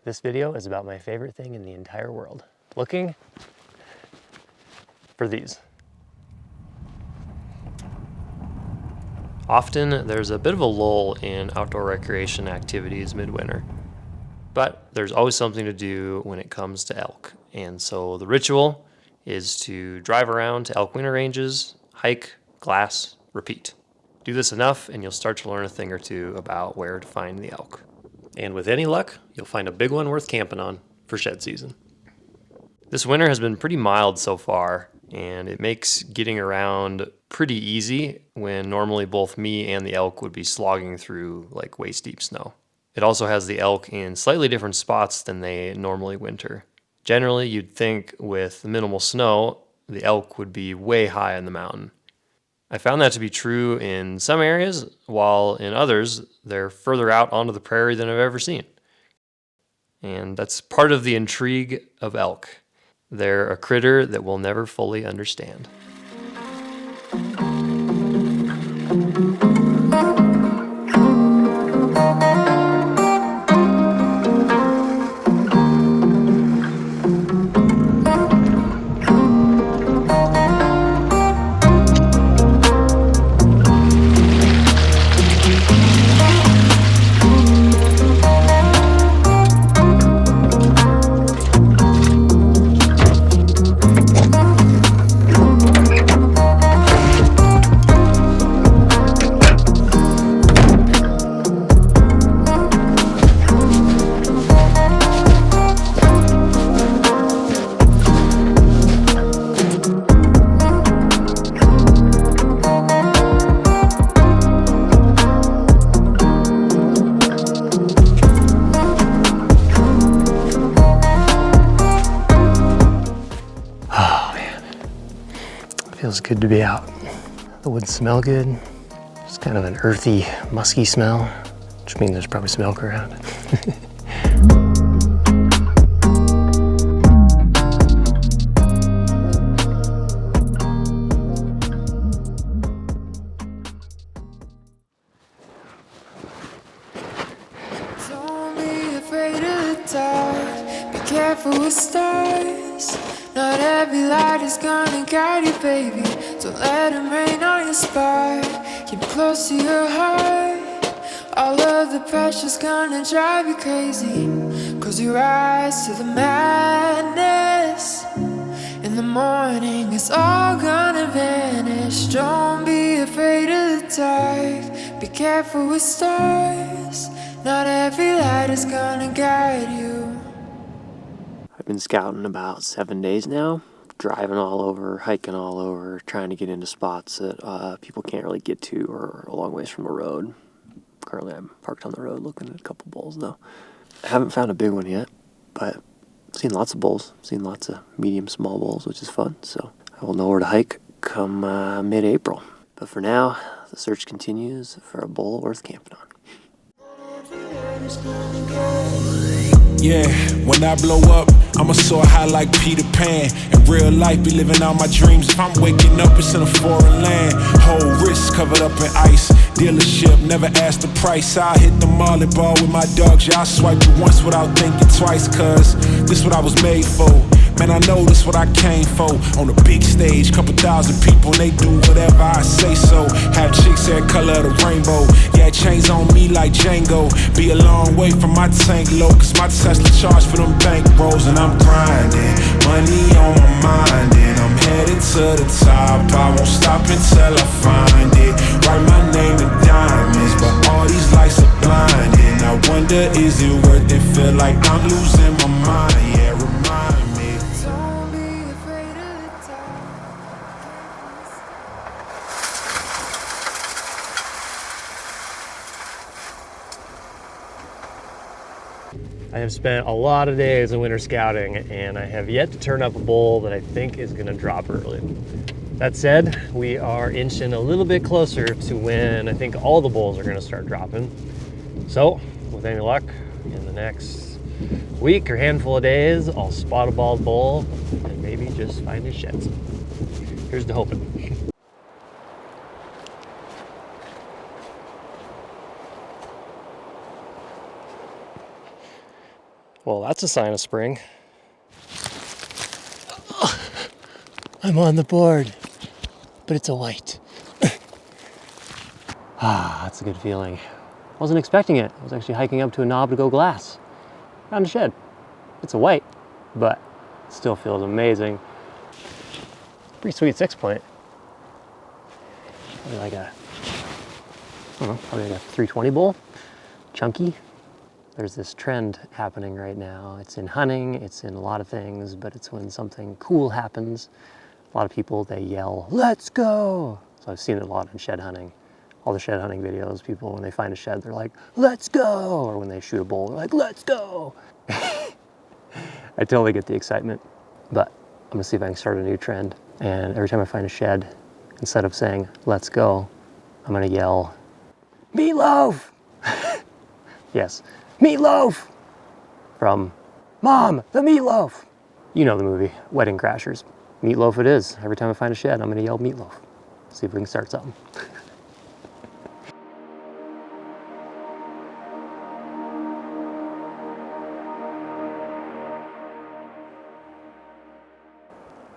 This video is about my favorite thing in the entire world. Looking for these. Often there's a bit of a lull in outdoor recreation activities midwinter, but there's always something to do when it comes to elk. And so the ritual is to drive around to elk winter ranges, hike, glass, repeat. Do this enough and you'll start to learn a thing or two about where to find the elk. And with any luck, you'll find a big one worth camping on for shed season. This winter has been pretty mild so far, and it makes getting around pretty easy when normally both me and the elk would be slogging through like waist deep snow. It also has the elk in slightly different spots than they normally winter. Generally, you'd think with minimal snow, the elk would be way high on the mountain. I found that to be true in some areas, while in others, they're further out onto the prairie than I've ever seen. And that's part of the intrigue of elk. They're a critter that we'll never fully understand. Feels good to be out. The woods smell good. It's kind of an earthy, musky smell, which means there's probably some elk around. Don't be afraid of the dark. Be careful with stars. Not every light is gonna guide you, baby. Don't let them rain on your spark. Keep it close to your heart. All of the pressure's gonna drive you crazy. Close your eyes to the madness. In the morning, it's all gonna vanish. Don't be afraid of the dark. Be careful with stars. Not every light is gonna guide you. I've been scouting about 7 days now, driving all over, hiking all over, trying to get into spots that people can't really get to or a long ways from the road. Currently I'm parked on the road looking at a couple bulls though. I haven't found a big one yet, but I've seen lots of bulls, seen lots of medium, small bulls, which is fun. So I will know where to hike come mid-April. But for now, the search continues for a bull worth camping on. Yeah, when I blow up, I'ma soar high like Peter Pan. In real life, be living out my dreams. If I'm waking up, it's in a foreign land. Whole wrist covered up in ice. Dealership, never asked the price. I hit the molly ball with my dogs. Yeah, I swipe it once without thinking twice. Cause this what I was made for. Man, I know this what I came for. On the big stage, couple thousand people, and they do whatever I say so. Have chicks every color of the rainbow. Yeah, chains on me like Django. Be a long way from my tank low, cause my Tesla charge for them bank rolls. And I'm grinding, money on my mind, and I'm headed to the top. I won't stop until I find it. Write my name in diamonds, but all these lights are blinding. I wonder, is it worth it? Feel like I'm losing my mind. Yeah, remind me. Don't be afraid of the dark. I have spent a lot of days in winter scouting, and I have yet to turn up a bull that I think is gonna drop early. That said, we are inching a little bit closer to when I think all the bulls are gonna start dropping. So, with any luck, in the next week or handful of days, I'll spot a bald bull and maybe just find his sheds. Here's to hoping. Well, that's a sign of spring. I'm on the board, but it's a white. That's a good feeling. Wasn't expecting it. I was actually hiking up to a knob to go glass. Found a shed. It's a white, but it still feels amazing. Pretty sweet 6-point. Probably like a, I don't know, probably like a 320 bull. Chunky. There's this trend happening right now. It's in hunting, it's in a lot of things, but it's when something cool happens. A lot of people, they yell, "Let's go!" So I've seen it a lot in shed hunting. All the shed hunting videos, people, when they find a shed, they're like, "Let's go!" Or when they shoot a bull, they're like, "Let's go!" I totally get the excitement, but I'm gonna see if I can start a new trend. And every time I find a shed, instead of saying, "Let's go," I'm gonna yell, "Meatloaf!" Yes, Meatloaf! From Mom, the Meatloaf! You know the movie, Wedding Crashers. Meatloaf it is. Every time I find a shed, I'm gonna yell Meatloaf. See if we can start something.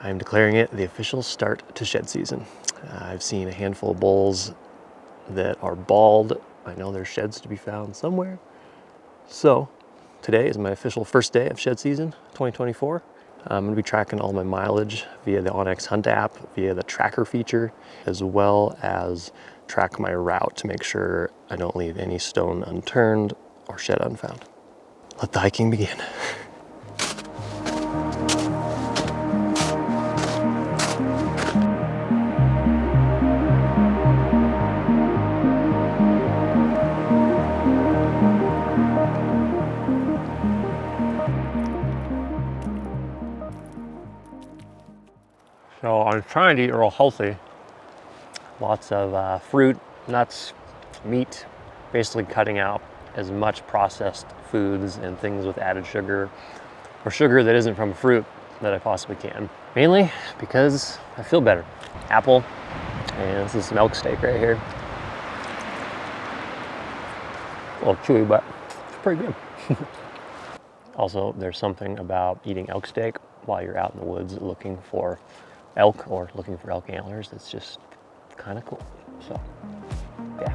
I am declaring it the official start to shed season. I've seen a handful of bulls that are bald. I know there's sheds to be found somewhere. So today is my official first day of shed season 2024. I'm going to be tracking all my mileage via the onX Hunt app, via the tracker feature, as well as track my route to make sure I don't leave any stone unturned or shed unfound. Let the hiking begin. So I'm trying to eat real healthy. Lots of fruit, nuts, meat, basically cutting out as much processed foods and things with added sugar or sugar that isn't from fruit that I possibly can. Mainly because I feel better. Apple, and this is some elk steak right here. A little chewy, but it's pretty good. Also, there's something about eating elk steak while you're out in the woods looking for elk or looking for elk antlers. It's just kind of cool. So, yeah.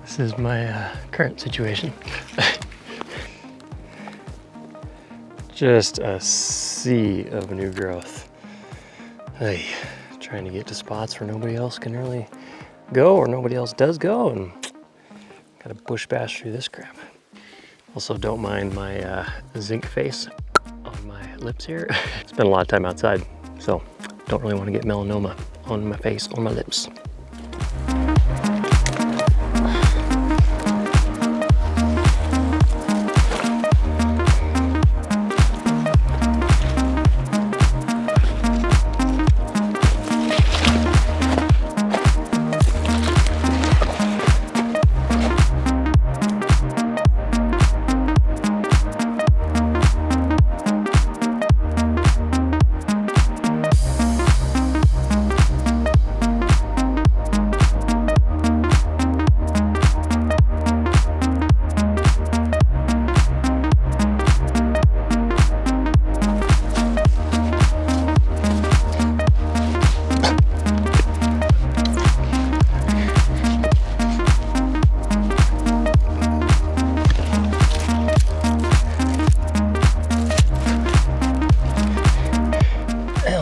This is my current situation. Just a sea of new growth. Hey, trying to get to spots where nobody else can really go or nobody else does go, and gotta bush bash through this crap. Also, don't mind my zinc face on my lips here. Spent a lot of time outside, so don't really want to get melanoma on my face, on my lips.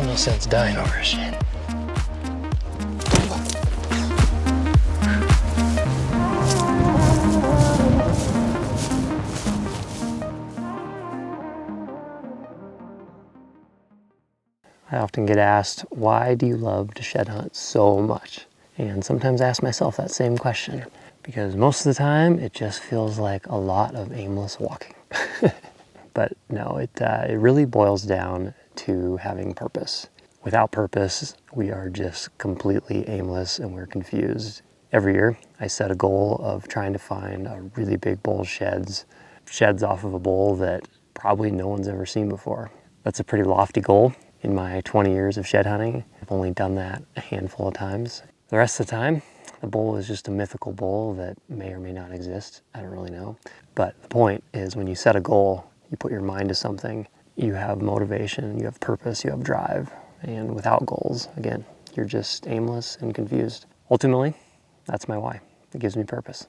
No sense dying over a shit. I often get asked, why do you love to shed hunt so much? And sometimes I ask myself that same question, because most of the time it just feels like a lot of aimless walking. But no, it really boils down to having purpose. Without purpose, we are just completely aimless and we're confused. Every year, I set a goal of trying to find a really big bull sheds off of a bull that probably no one's ever seen before. That's a pretty lofty goal. In my 20 years of shed hunting, I've only done that a handful of times. The rest of the time, the bowl is just a mythical bowl that may or may not exist. I don't really know. But the point is, when you set a goal, you put your mind to something, you have motivation, you have purpose, you have drive. And without goals, again, you're just aimless and confused. Ultimately, that's my why. It gives me purpose.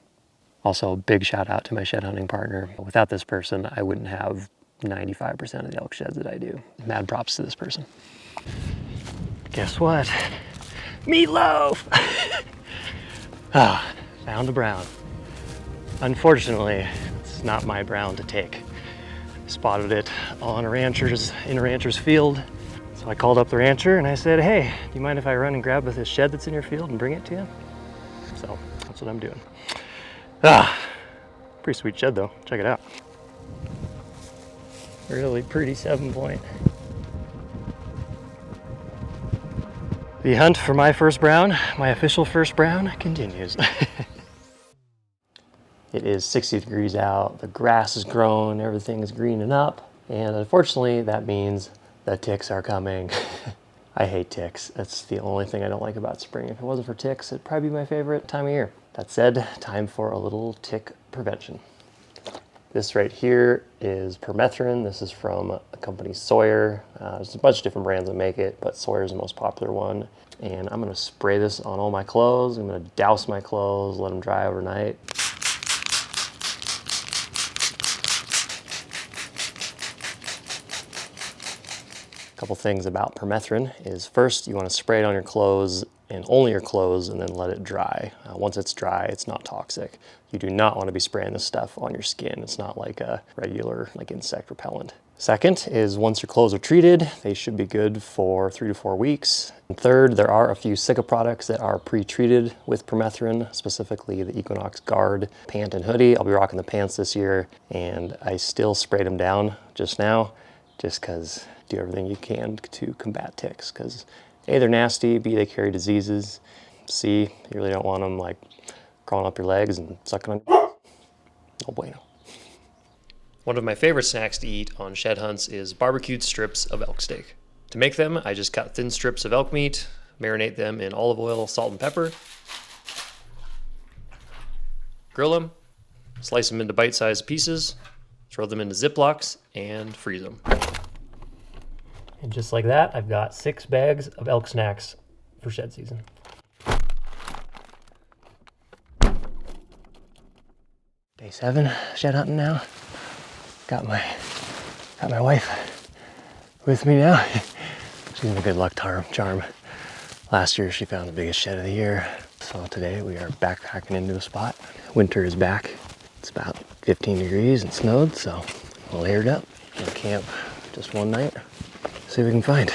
Also, big shout out to my shed hunting partner. Without this person, I wouldn't have 95% of the elk sheds that I do. Mad props to this person. Guess what? Meatloaf! Found a brown. Unfortunately, it's not my brown to take. Spotted it in a rancher's field. So I called up the rancher and I said, hey, do you mind if I run and grab this shed that's in your field and bring it to you? So that's what I'm doing. Pretty sweet shed though, check it out. Really pretty 7-point. The hunt for my first brown, my official first brown, continues. It is 60 degrees out, the grass is growing, everything is greening up, and unfortunately that means the ticks are coming. I hate ticks. That's the only thing I don't like about spring. If it wasn't for ticks, it'd probably be my favorite time of year. That said, time for a little tick prevention. This right here is permethrin. This is from a company Sawyer. There's a bunch of different brands that make it, but Sawyer is the most popular one. And I'm gonna spray this on all my clothes. I'm gonna douse my clothes, let them dry overnight. Couple things about permethrin is first, you want to spray it on your clothes and only your clothes and then let it dry. Once it's dry, it's not toxic. You do not want to be spraying this stuff on your skin. It's not like a regular insect repellent. Second is once your clothes are treated, they should be good for 3 to 4 weeks. And third, there are a few Sika products that are pre-treated with permethrin, specifically the Equinox Guard pant and hoodie. I'll be rocking the pants this year and I still sprayed them down just now just because do everything you can to combat ticks because A, they're nasty, B, they carry diseases, C, you really don't want them crawling up your legs and sucking on your no bueno. One of my favorite snacks to eat on shed hunts is barbecued strips of elk steak. To make them, I just cut thin strips of elk meat, marinate them in olive oil, salt, and pepper, grill them, slice them into bite-sized pieces, throw them into Ziplocs, and freeze them. And just like that, I've got 6 bags of elk snacks for shed season. Day 7, shed hunting now. Got my wife with me now. She's in a good luck charm. Last year she found the biggest shed of the year. So today we are backpacking into a spot. Winter is back. It's about 15 degrees and snowed, so we'll layer it up and camp just one night. See what we can find.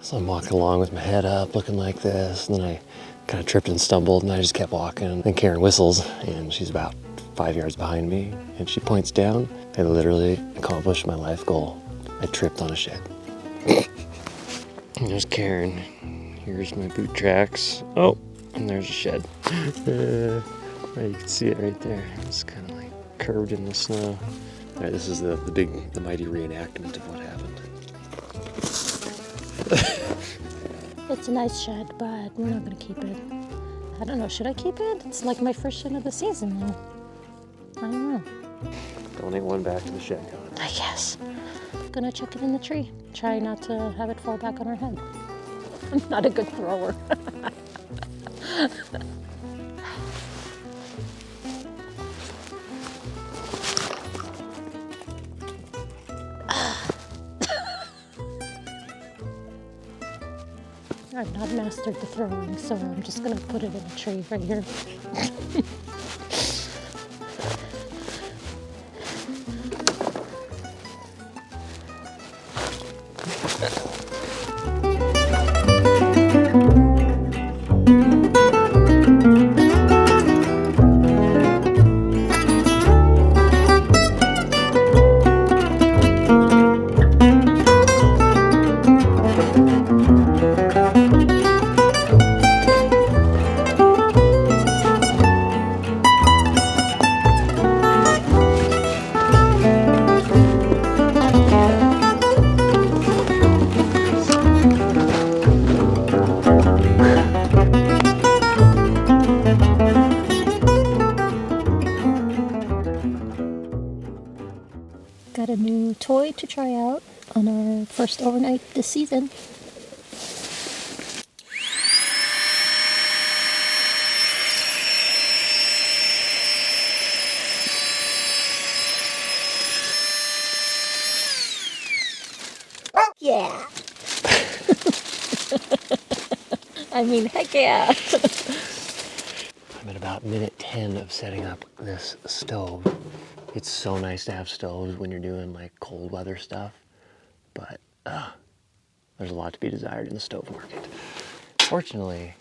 So I'm walking along with my head up, looking like this, and then I kind of tripped and stumbled, and I just kept walking. Then Keren whistles, and she's about 5 yards behind me, and she points down. I literally accomplished my life goal. I tripped on a shed. And there's Keren. Here's my boot tracks. Oh, and there's a shed. You can see it right there. It's kind of curved in the snow. All right, this is the mighty reenactment of what happened. It's a nice shed, but we're not gonna keep it. I don't know, should I keep it? It's like my first shed of the season though. I don't know. Donate one back to the shed con. I guess. Gonna chuck it in the tree. Try not to have it fall back on our head. I'm not a good thrower. I've not mastered the throwing, so I'm just gonna put it in a tree right here. toy to try out on our first overnight this season. Yeah. I mean, heck yeah. I'm at about minute 10 of setting up this stove. It's so nice to have stoves when you're doing like cold weather stuff, but there's a lot to be desired in the stove market. Fortunately,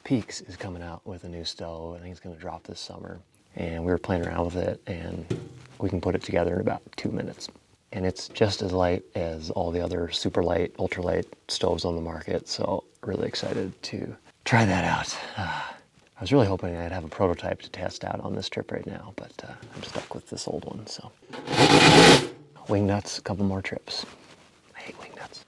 Peaks is coming out with a new stove. I think it's going to drop this summer, and we were playing around with it, and we can put it together in about 2 minutes. And it's just as light as all the other super light, ultralight stoves on the market, so really excited to try that out. I was really hoping I'd have a prototype to test out on this trip right now, but I'm stuck with this old one, so. Wing nuts, a couple more trips. I hate wing nuts.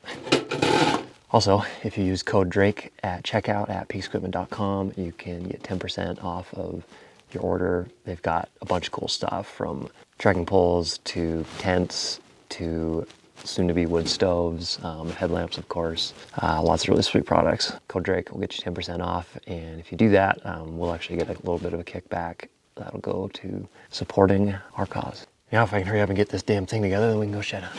Also, if you use code Drake at checkout at peaksequipment.com, you can get 10% off of your order. They've got a bunch of cool stuff, from trekking poles to tents to soon-to-be wood stoves, headlamps, of course. Lots of really sweet products. Code Drake will get you 10% off, and if you do that, we'll actually get a little bit of a kickback that'll go to supporting our cause. Now, if I can hurry up and get this damn thing together, then we can go shed out.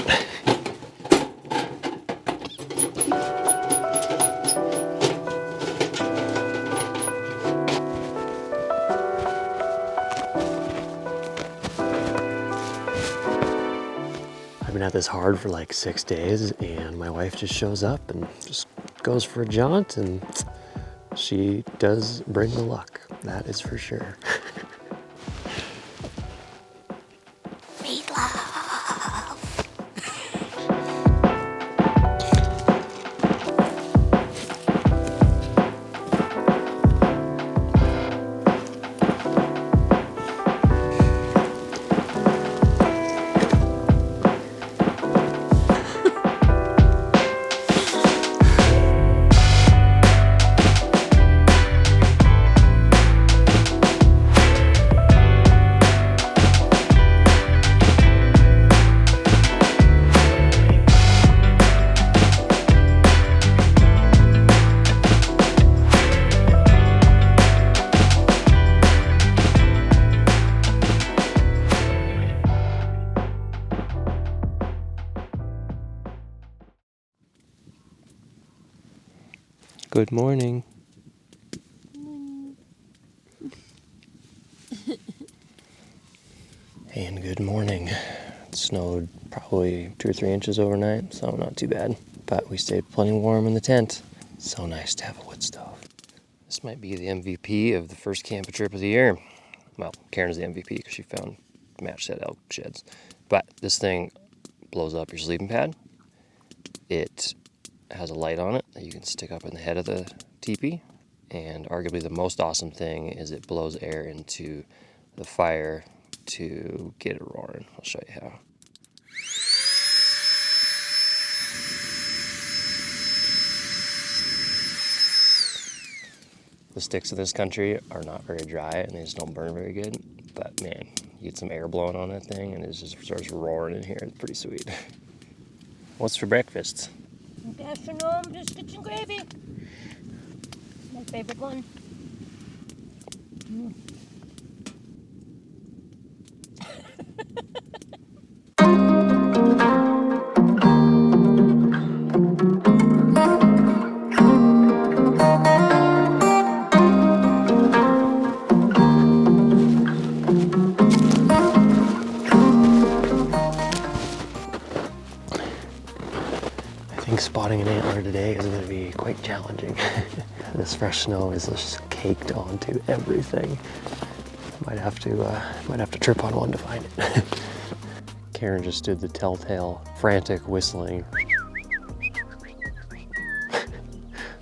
I've been at this hard for like 6 days, and my wife just shows up and just goes for a jaunt, and she does bring the luck, that is for sure. Meatloaf. Good morning. And good morning. It snowed probably 2 or 3 inches overnight, so not too bad. But we stayed plenty warm in the tent. So nice to have a wood stove. This might be the MVP of the first camping trip of the year. Well, Karen's the MVP because she found match set elk sheds. But this thing blows up your sleeping pad. It has a light on it that you can stick up in the head of the teepee, and arguably the most awesome thing is it blows air into the fire to get it roaring. I'll show you how. The sticks of this country are not very dry and they just don't burn very good, but man, you get some air blowing on that thing and it just starts roaring in here. It's pretty sweet. What's for breakfast? Good afternoon, biscuits and gravy. My favorite one. I think spotting an antler today is going to be quite challenging. This fresh snow is just caked onto everything. Might have to trip on one to find it. Karen just did the telltale frantic whistling.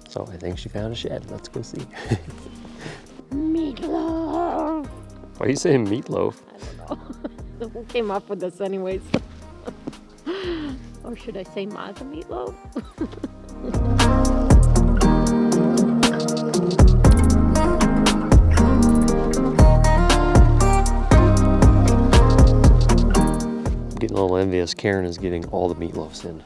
So I think she found a shed. Let's go see. Meatloaf. Why are you saying meatloaf? I don't know. Who came up with this anyways? Or should I say Maza Meatloaf? Getting a little envious. Karen is getting all the meatloafs in.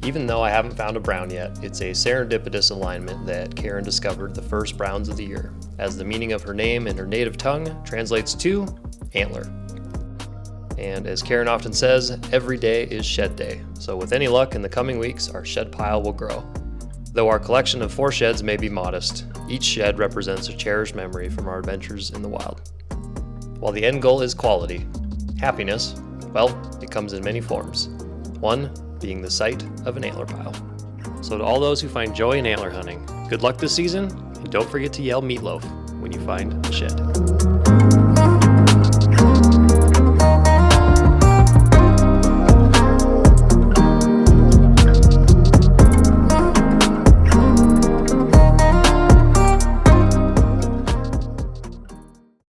Even though I haven't found a brown yet, it's a serendipitous alignment that Karen discovered the first browns of the year, as the meaning of her name in her native tongue translates to antler. And as Karen often says, every day is shed day, so with any luck in the coming weeks, our shed pile will grow. Though our collection of 4 sheds may be modest, each shed represents a cherished memory from our adventures in the wild. While the end goal is quality, happiness, well, it comes in many forms. One being the sight of an antler pile. So to all those who find joy in antler hunting, good luck this season, and don't forget to yell meatloaf when you find the shed.